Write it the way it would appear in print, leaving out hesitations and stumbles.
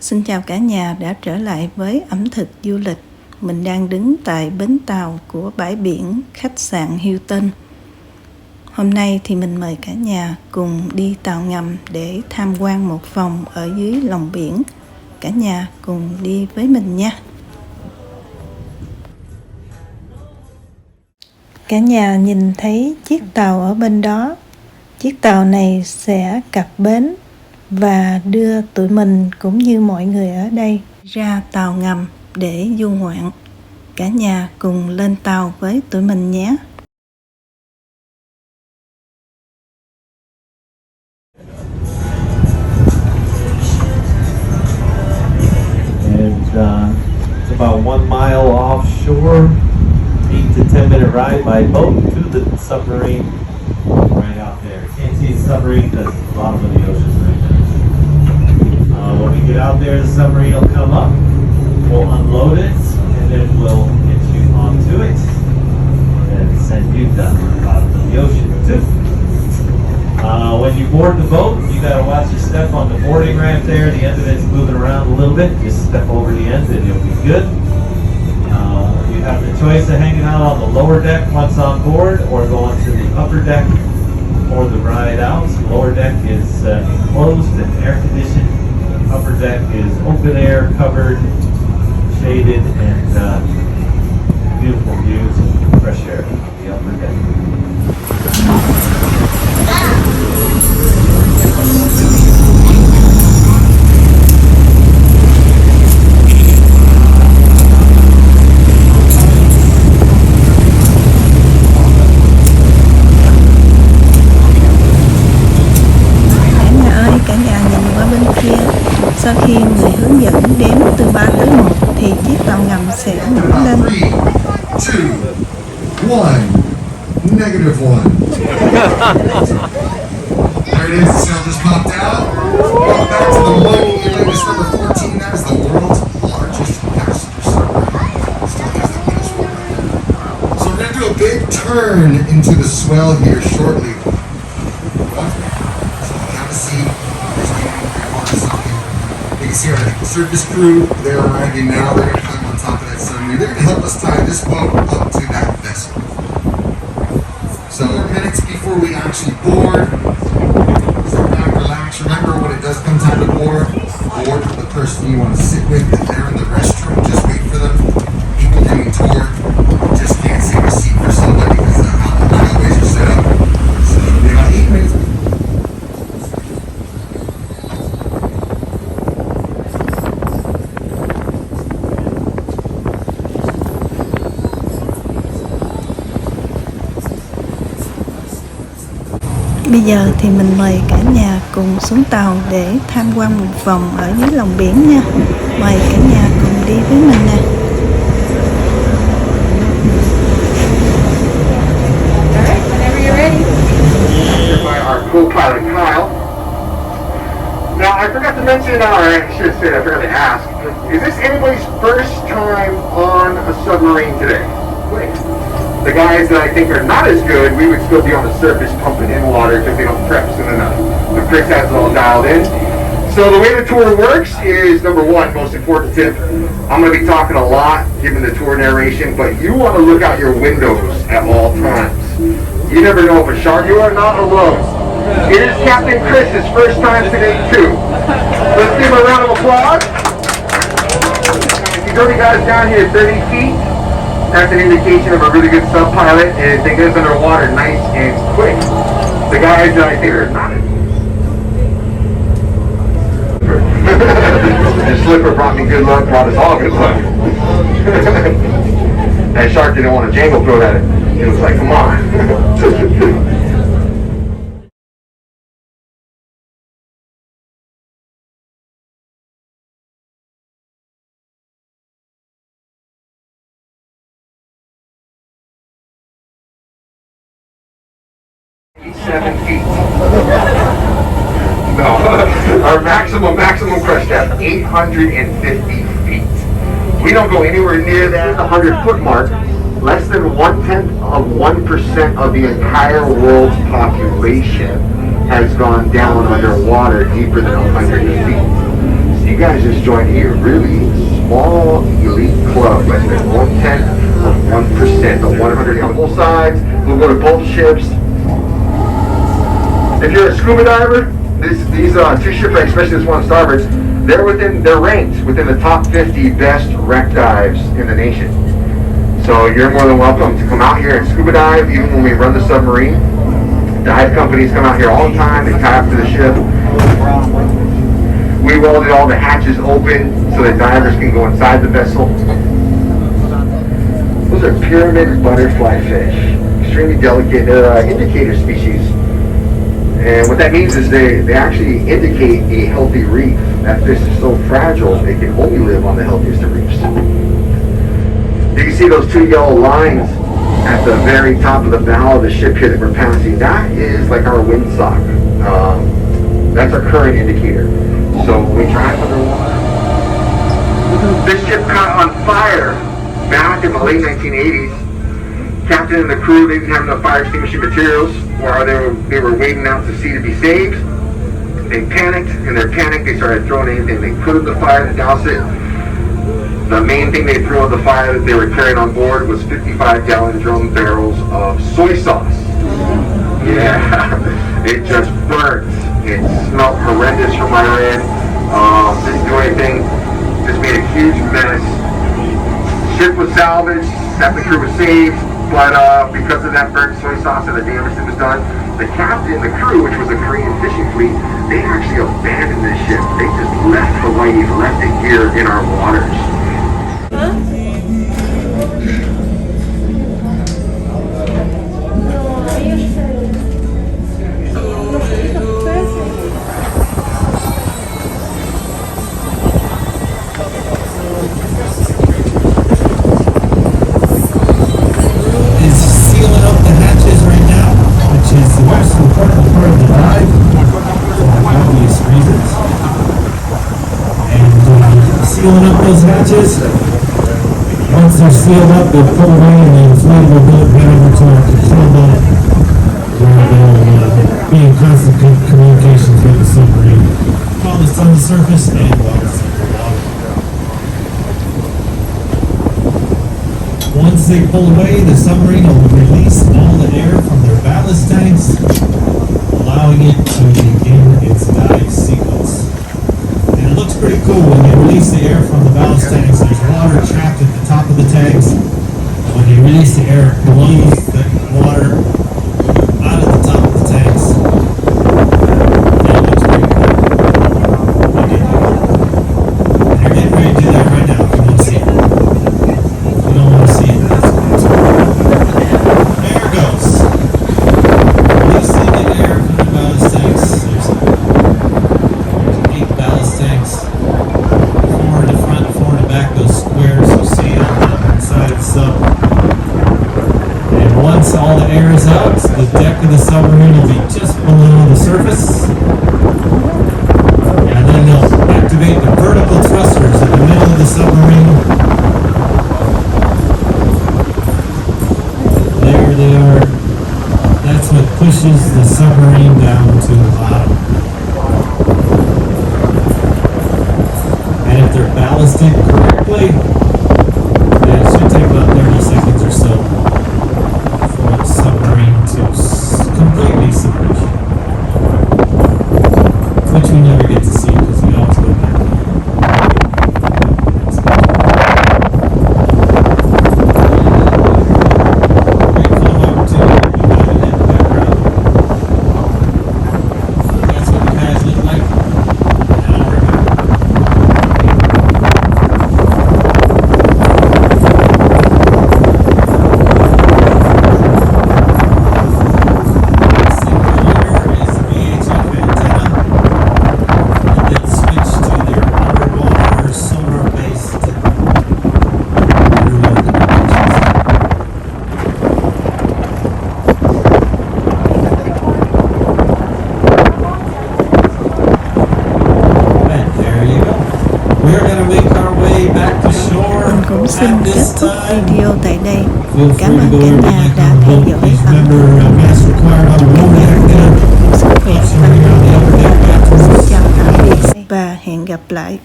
Xin chào cả nhà đã trở lại với ẩm thực du lịch. Mình đang đứng tại bến tàu của bãi biển khách sạn Hilton. Hôm nay thì mình mời cả nhà cùng đi tàu ngầm để tham quan một vòng ở dưới lòng biển. Cả nhà cùng đi với mình nha. Cả nhà nhìn thấy chiếc tàu ở bên đó. Chiếc tàu này sẽ cập bến và đưa tụi mình cũng như mọi người ở đây ra tàu ngầm để du ngoạn. Cả nhà cùng lên tàu với tụi mình nhé. It's about 1 mile offshore, 8 to 10 minute ride by boat to the submarine right out there. Can't see the submarine because it's the bottom of the ocean right now. When we get out there, the submarine will come up, we'll unload it, and then we'll get you onto it and send you to the bottom of the ocean too. When you board the boat, you gotta watch your step on the boarding ramp there. The end of it's moving around a little bit. Just step over the end and you'll be good. You have the choice of hanging out on the lower deck once on board, or going to the upper deck for the ride out. The lower deck is enclosed and air conditioned. Upper deck is open air, covered, shaded, and beautiful views and fresh air on the upper deck. Sau khi người hướng dẫn đếm từ 3 tới 1 thì chiếc tàu ngầm sẽ nổi lên. 3, 2, 1, -1. There it is, the sail just popped out. Welcome back to the Mình Atlantis number 14. That is the world's largest passenger submarine. Still has the Guinness World Record. So we're going to do a big turn into the swell here shortly. So have a seat. You can see our surface crew, they're arriving now. They're going to climb on top of that submarine. They're going to help us tie this boat up to that vessel. So minutes before we actually board, sit back, relax. Remember, when it does come time to board with the person you want to sit with. If they're in the restroom, just wait for them. People coming toward, just can't save a seat for somebody because of how the railways are set up. So they got 8 minutes. Bây giờ thì mình mời cả nhà cùng xuống tàu để tham quan một vòng ở dưới lòng biển nha. Mời cả nhà cùng đi với mình nè. Alright, whenever you're ready. By our co-pilot Kyle. Now I forgot to mention, I should have said, I forgot to ask, is this anybody's first time on a submarine today? The guys that I think are not as good, we would still be on the surface pumping in water because they don't prep soon enough. The Chris has it all dialed in. So the way the tour works is, number one, most important tip, I'm going to be talking a lot, giving the tour narration, but you want to look out your windows at all times. You never know if a shark, you are not alone. It is Captain Chris's first time today too. Let's give him a round of applause. If you go to guys down here 30 feet, that's an indication of a really good sub pilot, and they get us underwater nice and quick. The guys that I think are not the slipper brought me good luck, brought us all good luck. That shark didn't want a jangle thrown at it. It was like, come on. No, our maximum crush depth, 850 feet. We don't go anywhere near that 100-foot mark. Less than 0.1% of the entire world's population has gone down underwater deeper than 100 feet. you guys just joined a really small elite club, less than 1/10 of 1%, the 100 on both sides. We'll go to both ships. If you're a scuba diver, these two shipwrecks, especially this one on starboard, they're ranked within the top 50 best wreck dives in the nation. So you're more than welcome to come out here and scuba dive, even when we run the submarine. Dive companies come out here all the time, they tie up to the ship. We welded all the hatches open so that divers can go inside the vessel. Those are pyramid butterfly fish, extremely delicate. They're indicator species. And what that means is they actually indicate a healthy reef. That fish is so fragile, they can only live on the healthiest of reefs. You can see those two yellow lines at the very top of the bow of the ship here that we're passing. That is like our windsock. That's our current indicator. So when we drive underwater. This ship caught on fire back in the late 1980s. Captain and the crew, they didn't have enough fire extinguishing materials, or they were wading out to sea to be saved. They panicked. In their panic, they started throwing anything they could in the fire to douse it. The main thing they threw on the fire that they were carrying on board was 55-gallon drum barrels of soy sauce. Yeah, it just burnt. It smelled horrendous from our end. Didn't do anything. Just made a huge mess. Ship was salvaged. Half the crew was saved. But because of that burnt soy sauce and the damage that was done, the captain, the crew, which was a Korean fishing fleet, they actually abandoned the ship. They just left Hawaii, left it here in our waters. Sealing up those hatches. Once they're sealed up, they'll pull away and the inflatable boat head over to our control boat where they'll be in constant communication with the submarine. Call this on the surface and water underwater. Once they pull away, the submarine will release all the air from their ballast tanks, allowing it to begin its dive sequence. And it looks pretty cool when they release the air from the ballast tanks. There's water trapped at the top of the tanks. And when they release the air, it blows the water out of the top of the tanks. And it looks pretty cool. And they're getting ready to do that right now if you want to see it. If you don't want to see it, that's fine. There it goes. Releasing the air from the ballast tanks. There's 8 ballast tanks. 4 in the front, 4 in the back, those squares you see on the inside of the sub. And once all the air is out, the deck of the submarine will be just below the surface. And then they'll activate the vertical thrusters in the middle of the submarine. There they are. That's what pushes the submarine down to the bottom. And if they're ballasted correctly, then it should take about 30 seconds or so for the submarine to completely submerge. Which we never get to see because we always go back. Great photo opportunity. We got it in the background. That's what the guys look like an hour ago. Mình cũng xin kết thúc video tại đây. Cảm ơn cả nhà đã theo dõi ẩm thực. Sức khỏe và xin chào tạm biệt và hẹn gặp lại.